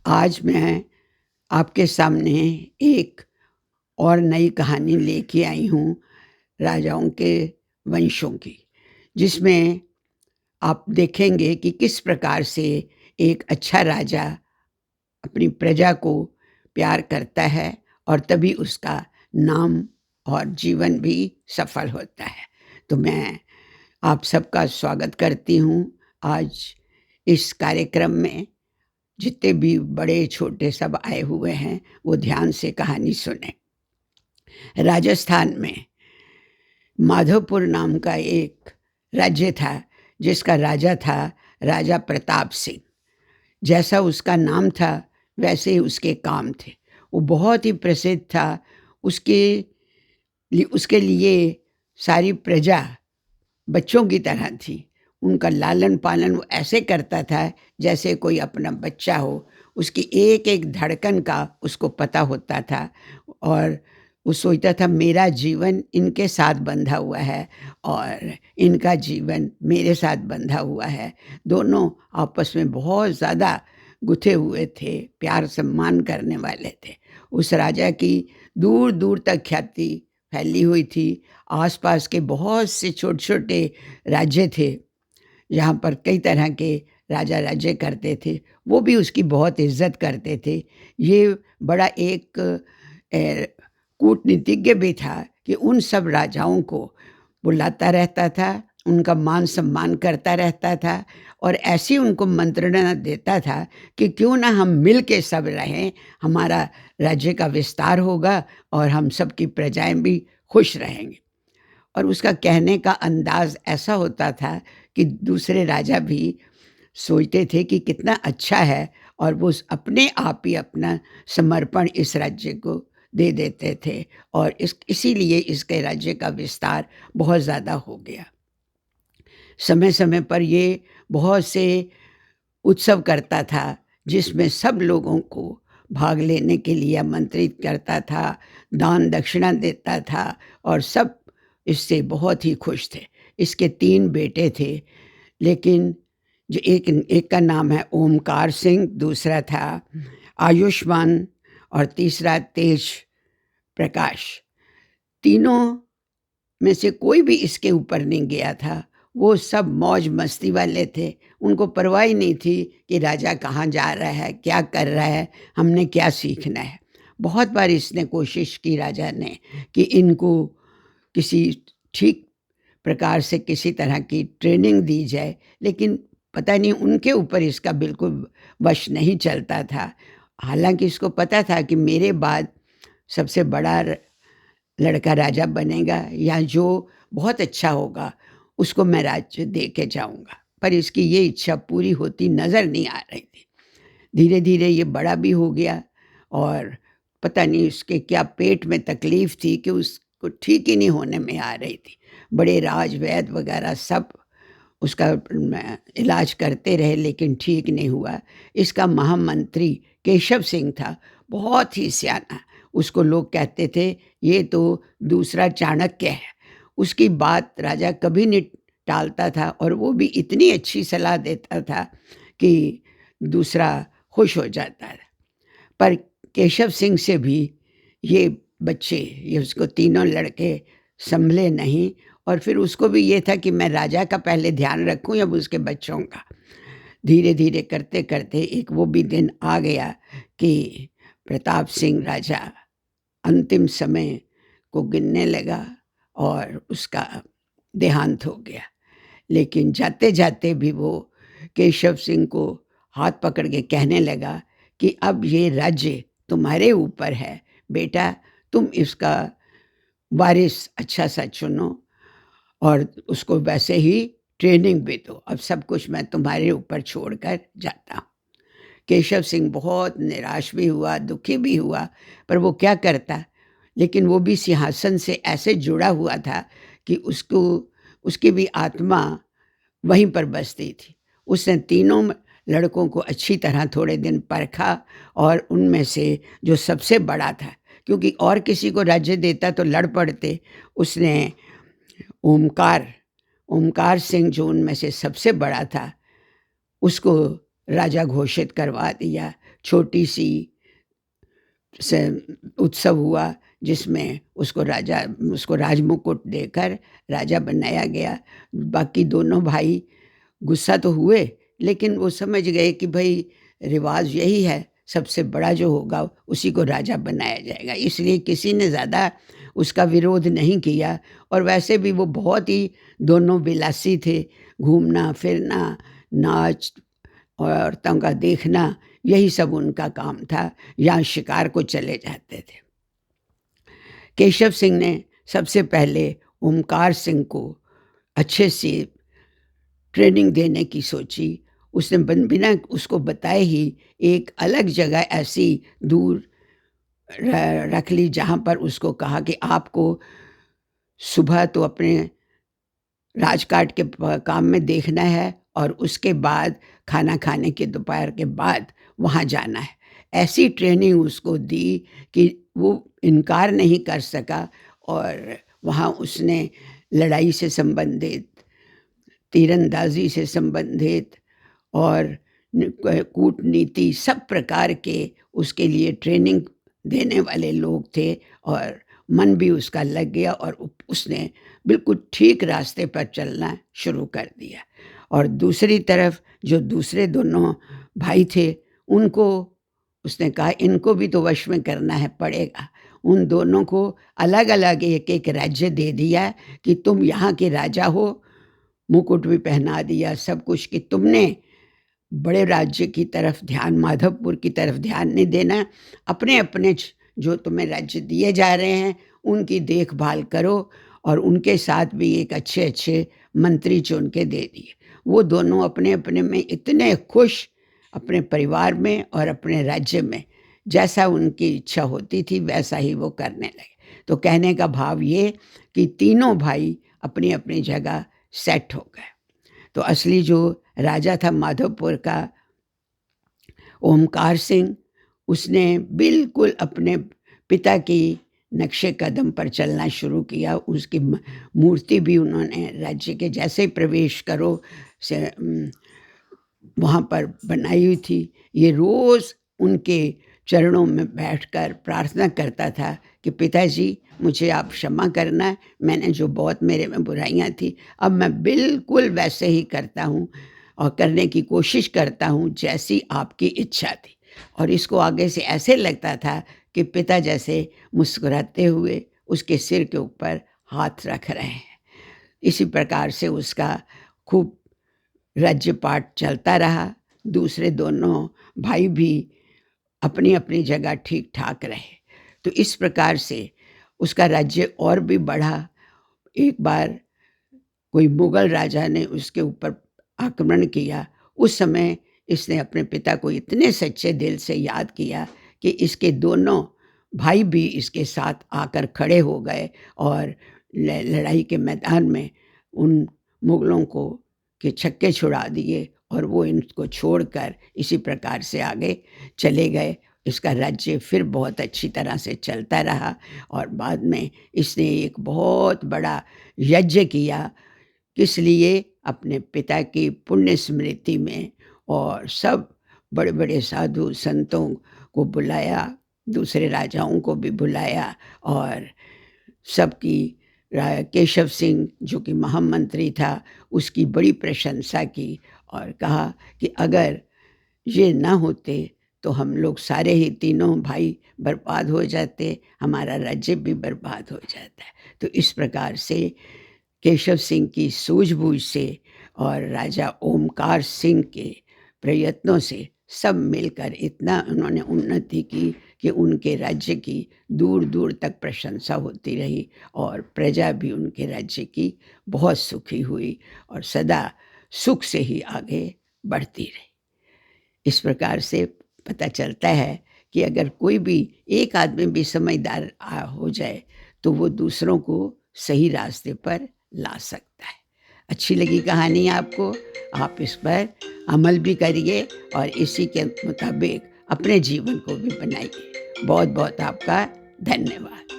आज मैं आपके सामने एक और नई कहानी लेके आई हूँ राजाओं के वंशों की, जिसमें आप देखेंगे कि किस प्रकार से एक अच्छा राजा अपनी प्रजा को प्यार करता है और तभी उसका नाम और जीवन भी सफल होता है। तो मैं आप सबका स्वागत करती हूँ आज इस कार्यक्रम में। जितने भी बड़े छोटे सब आए हुए हैं वो ध्यान से कहानी सुने। राजस्थान में माधोपुर नाम का एक राज्य था, जिसका राजा था राजा प्रताप सिंह। जैसा उसका नाम था वैसे ही उसके काम थे। वो बहुत ही प्रसिद्ध था। उसके उसके लिए सारी प्रजा बच्चों की तरह थी। उनका लालन पालन वो ऐसे करता था जैसे कोई अपना बच्चा हो। उसकी एक एक धड़कन का उसको पता होता था और वो सोचता था मेरा जीवन इनके साथ बंधा हुआ है और इनका जीवन मेरे साथ बंधा हुआ है। दोनों आपस में बहुत ज़्यादा गुथे हुए थे, प्यार सम्मान करने वाले थे। उस राजा की दूर दूर तक ख्याति फैली हुई थी। आसपास के बहुत से छोटे-छोटे राज्य थे, जहाँ पर कई तरह के राजा राज्य करते थे। वो भी उसकी बहुत इज़्ज़त करते थे। ये बड़ा एक कूटनीतिज्ञ भी था कि उन सब राजाओं को बुलाता रहता था, उनका मान-सम्मान करता रहता था और ऐसी उनको मंत्रणा देता था कि क्यों ना हम मिल के सब रहें, हमारा राज्य का विस्तार होगा और हम सबकी प्रजाएँ भी खुश रहेंगे। और उसका कहने का अंदाज़ ऐसा होता था कि दूसरे राजा भी सोचते थे कि कितना अच्छा है और वो अपने आप ही अपना समर्पण इस राज्य को दे देते थे और इसीलिए इसके राज्य का विस्तार बहुत ज़्यादा हो गया। समय-समय पर ये बहुत से उत्सव करता था, जिसमें सब लोगों को भाग लेने के लिए आमंत्रित करता था, दान दक्षिणा देता था और सब इससे बहुत ही खुश थे। इसके 3 बेटे थे, लेकिन जो एक एक का नाम है ओमकार सिंह, दूसरा था आयुष्मान और तीसरा तेज प्रकाश। तीनों में से कोई भी इसके ऊपर नहीं गया था। वो सब मौज-मस्ती वाले थे। उनको परवाह ही नहीं थी कि राजा कहाँ जा रहा है, क्या कर रहा है, हमने क्या सीखना है। बहुत बार इसने कोशिश की राजा ने कि इनको किसी ठीक प्रकार से किसी तरह की ट्रेनिंग दी जाए, लेकिन पता नहीं उनके ऊपर इसका बिल्कुल वश नहीं चलता था। हालाँकि इसको पता था कि मेरे बाद सबसे बड़ा लड़का राजा बनेगा या जो बहुत अच्छा होगा उसको मैं राज्य दे के जाऊँगा। पर इसकी ये इच्छा पूरी होती नज़र नहीं आ रही थी। धीरे-धीरे ये बड़ा भी हो गया और पता नहीं उसके क्या पेट में तकलीफ़ थी कि उसको ठीक ही नहीं होने में आ रही थी। बड़े राज वैद्य वगैरह सब उसका इलाज करते रहे लेकिन ठीक नहीं हुआ। इसका महामंत्री केशव सिंह था, बहुत ही सियाना। उसको लोग कहते थे ये तो दूसरा चाणक्य है। उसकी बात राजा कभी नहीं टालता था और वो भी इतनी अच्छी सलाह देता था कि दूसरा खुश हो जाता था। पर केशव सिंह से भी ये बच्चे, ये उसको तीनों लड़के सँभले नहीं और फिर उसको भी ये था कि मैं राजा का पहले ध्यान रखूँ या उसके बच्चों का। धीरे-धीरे करते-करते एक वो भी दिन आ गया कि प्रताप सिंह राजा अंतिम समय को गिनने लगा और उसका देहांत हो गया। लेकिन जाते-जाते भी वो केशव सिंह को हाथ पकड़ के कहने लगा कि अब ये राज्य तुम्हारे ऊपर है, बेटा तुम इसका वारिस अच्छा-सा चुनो और उसको वैसे ही ट्रेनिंग भी दो। अब सब कुछ मैं तुम्हारे ऊपर छोड़कर जाता हूँ। केशव सिंह बहुत निराश भी हुआ, दुखी भी हुआ, पर वो क्या करता? लेकिन वो भी सिंहासन से ऐसे जुड़ा हुआ था कि उसको उसकी भी आत्मा वहीं पर बसती थी। उसने तीनों लड़कों को अच्छी तरह थोड़े दिन परखा और उनमें से जो सबसे बड़ा था, क्योंकि और किसी को राज्य देता तो लड़ पड़ते, उसने ओमकार ओमकार सिंह जो उनमें से सबसे बड़ा था, उसको राजा घोषित करवा दिया। छोटी सी से उत्सव हुआ जिसमें उसको राजमुकुट देकर राजा बनाया गया। बाकी दोनों भाई गुस्सा तो हुए, लेकिन वो समझ गए कि भाई रिवाज यही है, सबसे बड़ा जो होगा उसी को राजा बनाया जाएगा, इसलिए किसी ने ज़्यादा उसका विरोध नहीं किया। और वैसे भी वो बहुत ही दोनों विलासी थे, घूमना फिरना, नाच और औरतों का देखना, यही सब उनका काम था, या शिकार को चले जाते थे। केशव सिंह ने सबसे पहले ओमकार सिंह को अच्छे से ट्रेनिंग देने की सोची। उसने बिना उसको बताए ही एक अलग जगह ऐसी दूर रख ली, जहाँ पर उसको कहा कि आपको सुबह तो अपने राजकाट के काम में देखना है और उसके बाद खाना खाने के दोपहर के बाद वहाँ जाना है। ऐसी ट्रेनिंग उसको दी कि वो इनकार नहीं कर सका, और वहाँ उसने लड़ाई से संबंधित, तीरंदाजी से संबंधित और कूटनीति, सब प्रकार के उसके लिए ट्रेनिंग देने वाले लोग थे, और मन भी उसका लग गया और उसने बिल्कुल ठीक रास्ते पर चलना शुरू कर दिया। और दूसरी तरफ जो दूसरे दोनों भाई थे, उनको उसने कहा इनको भी तो वश में करना है पड़ेगा। उन दोनों को अलग अलग एक एक राज्य दे दिया कि तुम यहाँ के राजा हो, मुकुट भी पहना दिया, सब कुछ, कि तुमने बड़े राज्य की तरफ ध्यान, माधवपुर की तरफ ध्यान नहीं देना, अपने अपने जो तुम्हें राज्य दिए जा रहे हैं उनकी देखभाल करो। और उनके साथ भी एक अच्छे अच्छे मंत्री चुन के दे दिए। वो दोनों अपने अपने में इतने खुश, अपने परिवार में और अपने राज्य में, जैसा उनकी इच्छा होती थी वैसा ही वो करने लगे। तो कहने का भाव ये कि तीनों भाई अपनी अपनी जगह सेट हो गए। तो असली जो राजा था माधवपुर का, ओमकार सिंह, उसने बिल्कुल अपने पिता की नक्शे कदम पर चलना शुरू किया। उसकी मूर्ति भी उन्होंने राज्य के जैसे ही प्रवेश करो से वहाँ पर बनाई हुई थी। ये रोज़ उनके चरणों में बैठकर प्रार्थना करता था कि पिताजी मुझे आप क्षमा करना, मैंने जो बहुत मेरे में बुराइयाँ थी, अब मैं बिल्कुल वैसे ही करता हूँ और करने की कोशिश करता हूँ जैसी आपकी इच्छा थी। और इसको आगे से ऐसे लगता था कि पिता जैसे मुस्कुराते हुए उसके सिर के ऊपर हाथ रख रहे हैं। इसी प्रकार से उसका खूब राज्यपाठ चलता रहा। दूसरे दोनों भाई भी अपनी अपनी जगह ठीक ठाक रहे। तो इस प्रकार से उसका राज्य और भी बढ़ा। एक बार कोई मुगल राजा ने उसके ऊपर आक्रमण किया। उस समय इसने अपने पिता को इतने सच्चे दिल से याद किया कि इसके दोनों भाई भी इसके साथ आकर खड़े हो गए और लड़ाई के मैदान में उन मुगलों को के छक्के छुड़ा दिए, और वो इनको छोड़कर इसी प्रकार से आगे चले गए। इसका राज्य फिर बहुत अच्छी तरह से चलता रहा, और बाद में इसने एक बहुत बड़ा यज्ञ किया। किस लिए? अपने पिता की पुण्य स्मृति में, और सब बड़े बड़े साधु संतों को बुलाया, दूसरे राजाओं को भी बुलाया, और सबकी केशव सिंह जो कि महामंत्री था उसकी बड़ी प्रशंसा की, और कहा कि अगर ये ना होते तो हम लोग सारे ही तीनों भाई बर्बाद हो जाते, हमारा राज्य भी बर्बाद हो जाता। तो इस प्रकार से केशव सिंह की सूझबूझ से और राजा ओमकार सिंह के प्रयत्नों से सब मिलकर इतना उन्होंने उन्नति की कि उनके राज्य की दूर दूर तक प्रशंसा होती रही, और प्रजा भी उनके राज्य की बहुत सुखी हुई और सदा सुख से ही आगे बढ़ती रही। इस प्रकार से पता चलता है कि अगर कोई भी एक आदमी भी समझदार हो जाए तो वो दूसरों को सही रास्ते पर ला सकता है। अच्छी लगी कहानी आपको? आप इस पर अमल भी करिए और इसी के मुताबिक अपने जीवन को भी बनाइए। बहुत बहुत आपका धन्यवाद।